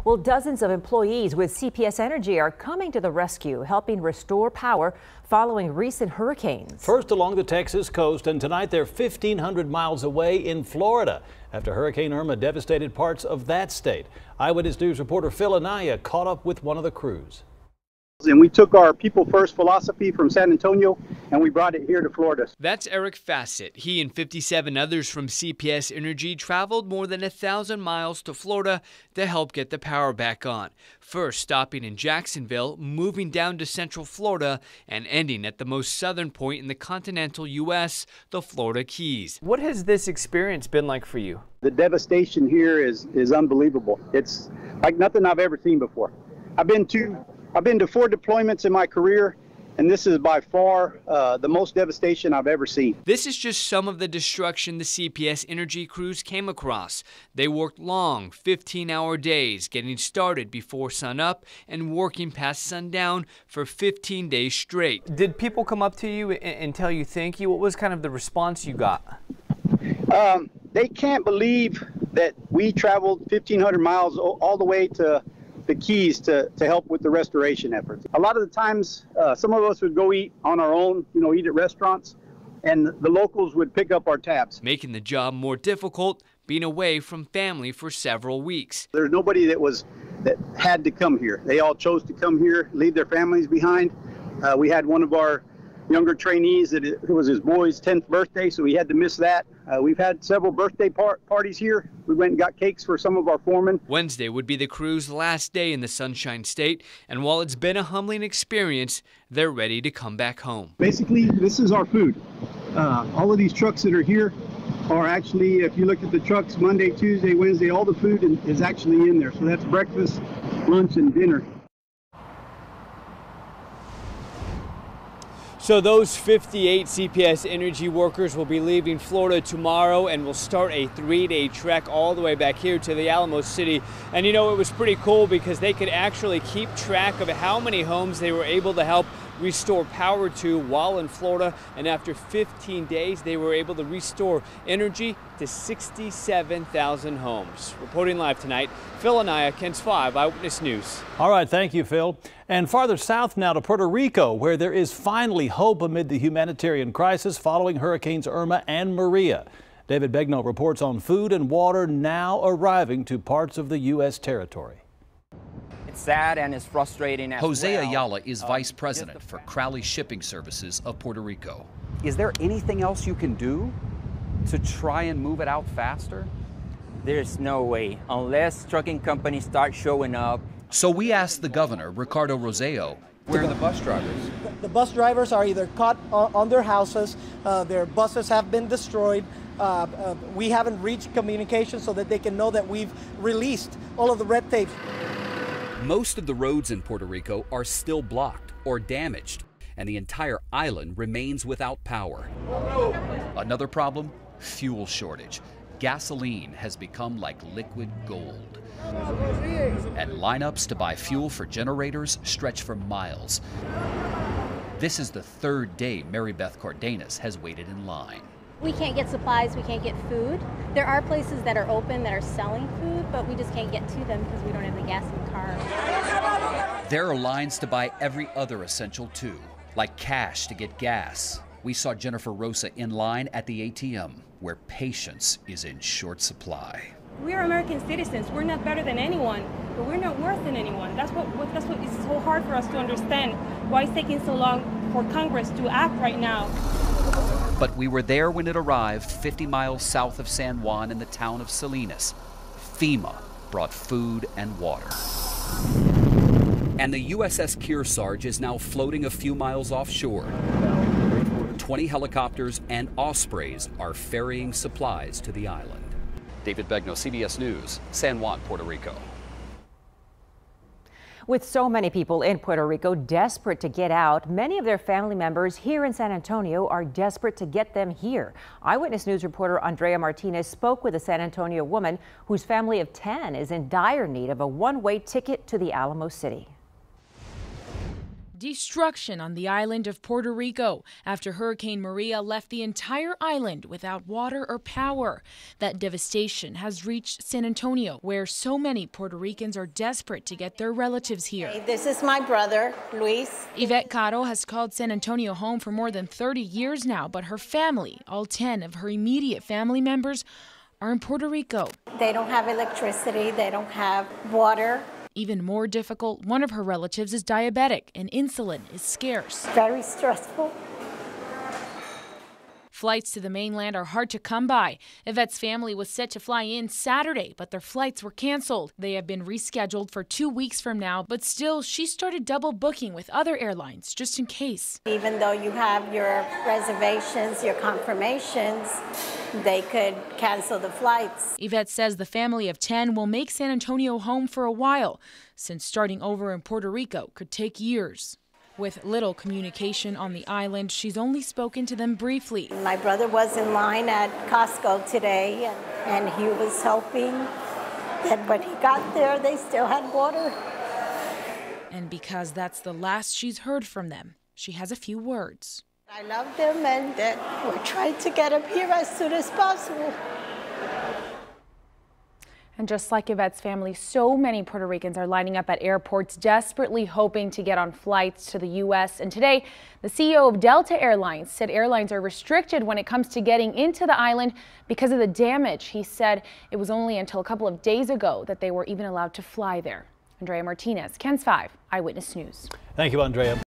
Well, dozens of employees with CPS Energy are coming to the rescue, helping restore power following recent hurricanes. First along the Texas coast, and tonight they're 1,500 miles away in Florida after Hurricane Irma devastated parts of that state. Eyewitness News reporter Phil Anaya caught up with one of the crews. And we took our people first philosophy from San Antonio and we brought it here to Florida. That's Eric Fassett. He and 57 others from CPS Energy traveled more than 1,000 miles to Florida to help get the power back on. First stopping in Jacksonville, moving down to Central Florida, and ending at the most southern point in the continental U.S., the Florida Keys. What has this experience been like for you? The devastation here is unbelievable. It's like nothing I've ever seen before. I've been to 4 deployments in my career, and this is by far the most devastation I've ever seen. This is just some of the destruction the CPS Energy crews came across. They worked long, 15-hour days, getting started before sunup and working past sundown for 15 days straight. Did people come up to you and tell you thank you? What was kind of the response you got? They can't believe that we traveled 1,500 miles all the way to the Keys to help with the restoration efforts. A lot of the times, some of us would go eat on our own, eat at restaurants, and the locals would pick up our tabs. Making the job more difficult, being away from family for several weeks. There's nobody that had to come here. They all chose to come here, leave their families behind. We had one of our younger trainees that it was his boy's 10th birthday, so he had to miss that. We've had several birthday parties here. We went and got cakes for some of our foremen. Wednesday would be the crew's last day in the Sunshine State, and while it's been a humbling experience, they're ready to come back home. Basically, this is our food. All of these trucks that are here are actually, if you look at the trucks, Monday, Tuesday, Wednesday, all the food is actually in there. So that's breakfast, lunch, and dinner. So those 58 CPS Energy workers will be leaving Florida tomorrow and will start a 3-day trek all the way back here to the Alamo City. And it was pretty cool because they could actually keep track of how many homes they were able to help restore power to while in Florida. And after 15 days, they were able to restore energy to 67,000 homes. Reporting live tonight, Phil Anaya, KENS 5 Eyewitness News. All right, thank you, Phil. And farther south now to Puerto Rico, where there is finally hope amid the humanitarian crisis following Hurricanes Irma and Maria. David Begnaud reports on food and water now arriving to parts of the U.S. territory. It's sad and it's frustrating as Jose well. Ayala is vice president for Crowley Shipping Services of Puerto Rico. Is there anything else you can do to try and move it out faster? There's no way, unless trucking companies start showing up. So we asked the governor, Ricardo Roseo, where are the bus drivers? The bus drivers are either caught on their houses, their buses have been destroyed. We haven't reached communication so that they can know that we've released all of the red tape. Most of the roads in Puerto Rico are still blocked or damaged, and the entire island remains without power. Another problem? Fuel shortage. Gasoline has become like liquid gold. And lineups to buy fuel for generators stretch for miles. This is the 3rd day Mary Beth Cardenas has waited in line. We can't get supplies, we can't get food. There are places that are open that are selling food, but we just can't get to them because we don't have the gas in the car. There are lines to buy every other essential too, like cash to get gas. We saw Jennifer Rosa in line at the ATM, where patience is in short supply. We're American citizens. We're not better than anyone, but we're not worse than anyone. That's what is so hard for us to understand. Why it's taking so long for Congress to act right now. But we were there when it arrived 50 miles south of San Juan in the town of Salinas. FEMA brought food and water. And the USS Kearsarge is now floating a few miles offshore. 20 helicopters and Ospreys are ferrying supplies to the island. David Begnaud, CBS News, San Juan, Puerto Rico. With so many people in Puerto Rico desperate to get out, many of their family members here in San Antonio are desperate to get them here. Eyewitness News reporter Andrea Martinez spoke with a San Antonio woman whose family of 10 is in dire need of a one-way ticket to the Alamo City. Destruction on the island of Puerto Rico after Hurricane Maria left the entire island without water or power. That devastation has reached San Antonio, where so many Puerto Ricans are desperate to get their relatives here. Hey, this is my brother, Luis. Yvette Caro has called San Antonio home for more than 30 years now, but her family, all 10 of her immediate family members, are in Puerto Rico. They don't have electricity, they don't have water. Even more difficult, one of her relatives is diabetic and insulin is scarce. Very stressful. Flights to the mainland are hard to come by. Yvette's family was set to fly in Saturday, but their flights were canceled. They have been rescheduled for 2 weeks from now, but still, she started double booking with other airlines just in case. Even though you have your reservations, your confirmations, they could cancel the flights. Yvette says the family of 10 will make San Antonio home for a while, since starting over in Puerto Rico could take years. With little communication on the island, she's only spoken to them briefly. My brother was in line at Costco today, and he was hoping that when he got there, they still had water. And because that's the last she's heard from them, she has a few words. I love them, and that we're trying to get them here as soon as possible. And just like Yvette's family, so many Puerto Ricans are lining up at airports, desperately hoping to get on flights to the U.S. And today, the CEO of Delta Airlines said airlines are restricted when it comes to getting into the island because of the damage. He said it was only until a couple of days ago that they were even allowed to fly there. Andrea Martinez, KENS 5 Eyewitness News. Thank you, Andrea.